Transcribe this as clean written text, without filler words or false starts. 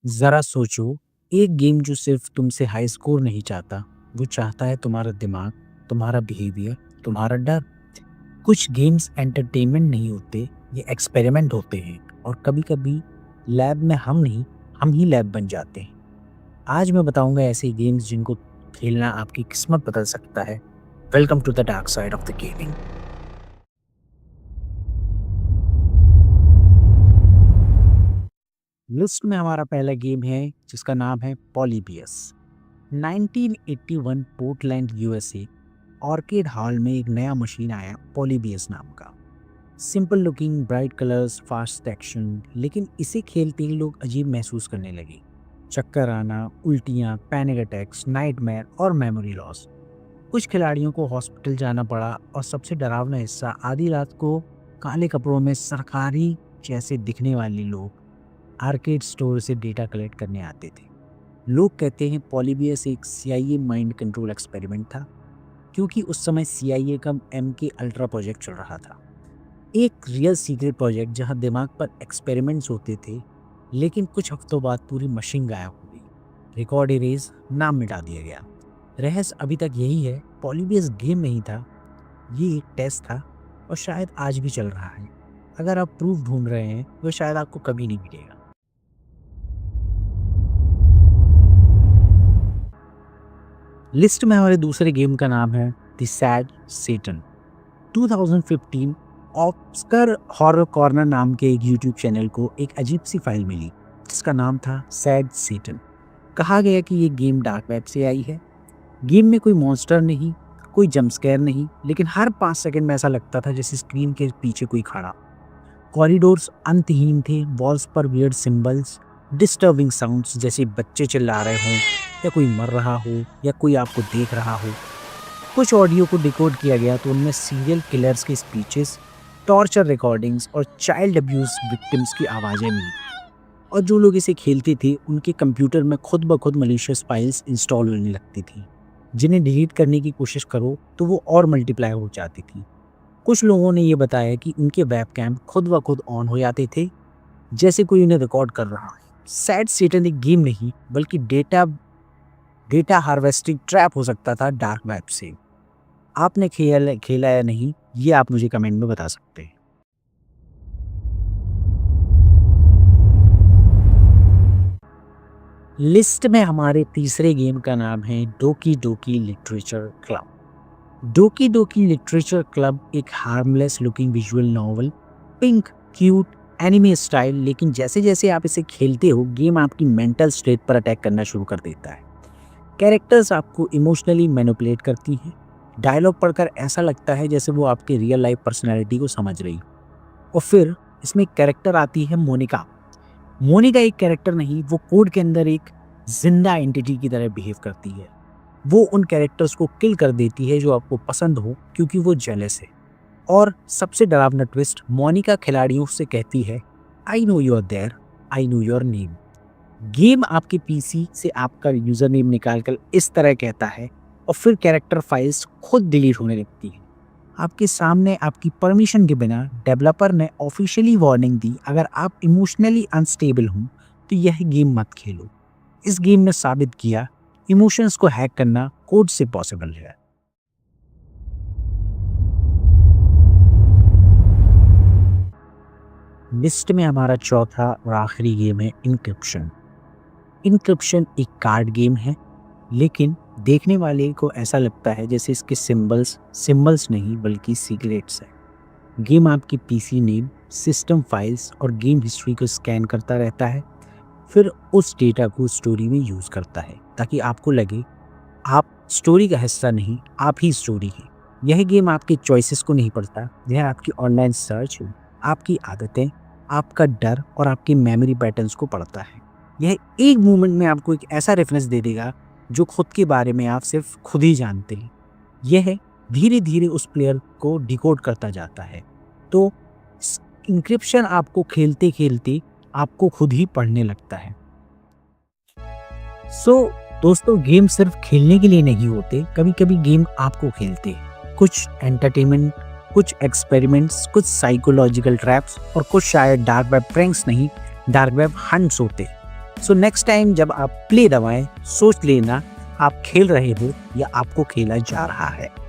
ज़रा सोचो, एक गेम जो सिर्फ तुमसे हाई स्कोर नहीं चाहता, वो चाहता है तुम्हारा दिमाग, तुम्हारा बिहेवियर, तुम्हारा डर। कुछ गेम्स एंटरटेनमेंट नहीं होते, ये एक्सपेरिमेंट होते हैं और कभी-कभी लैब में हम नहीं, हम ही लैब बन जाते हैं। आज मैं बताऊंगा ऐसे गेम्स जिनको खेलना आपकी किस्मत बदल सकता है। Welcome to the dark side of the gaming. List में हमारा पहला गेम है जिसका नाम है Polybius. 1981 Portland USA Orchid Hall में एक नया मशीन आया पॉलीबियस नाम का। Simple looking, bright colours, fast action, लेकिन इसे खेलते ही लोग अजीब महसूस करने लगे। चक्कर आना, उल्टियाँ, पैनिक अटैक्स, नाइटमेयर और मेमोरी लॉस। कुछ खिलाड़ियों को हॉस्पिटल जाना पड़ा और सबसे डरावना हिस्सा, आधी रात को काले कपड़ों में सरकारी जैसे दिखने वाले लोग आर्केड स्टोर से डेटा कलेक्ट करने आते थे। लोग कहते हैं पॉलीबियस एक सीआईए माइंड कंट्रोल एक्सपेरिमेंट था, क्योंकि उस समय सीआईए का एमके अल्ट्रा प्रोजेक्ट चल रहा था। एक रियल सीक्रेट प्रोजेक्ट जहां दिमाग पर एक्सपेरिमेंट्स होते थे, लेकिन कुछ हफ्तों बाद पूरी मशीन गायब हो गई। रिकॉर्ड इरेज, नाम मिटा दिया गया। रहस्य अभी तक यही है, पॉलीबियस गेम नहीं था, ये एक टेस्ट था और शायद आज भी चल रहा है। अगर आप प्रूफ ढूंढ रहे हैं तो शायद आपको कभी नहीं मिलेगा। लिस्ट में हमारे दूसरे गेम का नाम है the Sad Satan. 2015 Oscar horror corner नाम के एक यूट्यूब चैनल को एक अजीब सी फाइल मिली जिसका नाम था सैड सेटन। कहा गया कि ये गेम डार्क वेब से आई है। गेम में कोई मॉन्स्टर नहीं, कोई जंपस्केयर नहीं, लेकिन हर 5 सेकंड में ऐसा लगता था जैसे स्क्रीन के पीछे कोई खड़ा। कॉरिडोर्स अंतहीन थे, वॉल्स पर वियर्ड सिंबल्स, डिस्टर्बिंग साउंड्स जैसे बच्चे चिल्ला रहे हों या कोई मर रहा हो या कोई आपको देख रहा हो। कुछ ऑडियो को डिकोड किया गया तो उनमें सीरियल किलर्स के स्पीचेस, टॉर्चर रिकॉर्डिंग्स और चाइल्ड अब्यूज विक्टिम्स की आवाज़ें मिली। और जो लोग इसे खेलते थे उनके कंप्यूटर में खुद ब खुद मलिशियस फाइल्स इंस्टॉल होने लगती थी, जिन्हें डिलीट करने की कोशिश करो तो वो और मल्टीप्लाई हो जाती थी। कुछ लोगों ने ये बताया कि उनके वेबकैम खुद ब खुद ऑन हो जाते थे, जैसे कोई उन्हें रिकॉर्ड कर रहा है। सैड सेटन एक गेम नहीं बल्कि डेटा हार्वेस्टिंग ट्रैप हो सकता था डार्क वेब से। आपने खेला या नहीं, ये आप मुझे कमेंट में बता सकते हैं। लिस्ट में हमारे तीसरे गेम का नाम है डोकी डोकी लिटरेचर क्लब। डोकी डोकी लिटरेचर क्लब एक harmless looking visual novel, pink, cute, anime style, लेकिन जैसे जैसे आप इसे खेलते हो गेम आपकी मेंटल स्टेट पर अटैक करना शुरू कर देता है। कैरेक्टर्स आपको इमोशनली मैनिपुलेट करती हैं। डायलॉग पढ़कर ऐसा लगता है जैसे वो आपके रियल लाइफ पर्सनैलिटी को समझ रही। और फिर इसमें एक कैरेक्टर आती है मोनिका। मोनिका एक कैरेक्टर नहीं, वो कोड के अंदर एक जिंदा एंटिटी की तरह बिहेव करती है। वो उन कैरेक्टर्स को किल कर देती है जो आपको पसंद हो, क्योंकि वो जेलस है। और सबसे डरावना ट्विस्ट, मोनिका खिलाड़ियों से कहती है, I know you are there, I know your name. Game आपके पीसी से आपका यूजर नेम निकाल कर इस तरह कहता है और फिर कैरेक्टर फाइल्स खुद डिलीट होने लगती है आपके सामने, आपकी परमिशन के बिना। डेवलपर ने ऑफिशियली वार्निंग दी, अगर आप इमोशनली अनस्टेबल हों तो यह गेम मत खेलो। इस गेम ने साबित किया इमोशंस को हैक करना कोड से पॉसिबल है। लिस्ट में हमारा चौथा और आखिरी गेम है इनक्रिप्शन। इनक्रिप्शन एक कार्ड गेम है, लेकिन देखने वाले को ऐसा लगता है जैसे इसके सिंबल्स नहीं बल्कि सीक्रेट्स है। गेम आपकी पीसी नेम, सिस्टम फाइल्स और गेम हिस्ट्री को स्कैन करता रहता है, फिर उस डेटा को स्टोरी में यूज़ करता है ताकि आपको लगे आप स्टोरी का हिस्सा नहीं, आप ही स्टोरी है। यह गेम आपके चॉइसेस को नहीं पढ़ता, यह आपकी ऑनलाइन सर्च, आपकी आदतें, आपका डर और आपकी मेमोरी पैटर्न्स को पढ़ता है। यह एक मोमेंट में आपको एक ऐसा रेफरेंस दे देगा जो खुद के बारे में आप सिर्फ खुद ही जानते हैं। यह धीरे धीरे उस प्लेयर को डिकोड करता जाता है। तो इंक्रिप्शन आपको खेलते खेलते आपको खुद ही पढ़ने लगता है। दोस्तों, गेम सिर्फ खेलने के लिए नहीं होते, कभी कभी गेम आपको खेलते हैं। कुछ एंटरटेनमेंट, कुछ एक्सपेरिमेंट्स, कुछ साइकोलॉजिकल ट्रैप्स और कुछ शायद डार्क वेब प्रैंक्स नहीं, डार्क वेब हंट्स होते हैं। सो नेक्स्ट टाइम जब आप प्ले दबाएं, सोच लेना आप खेल रहे हो या आपको खेला जा रहा है।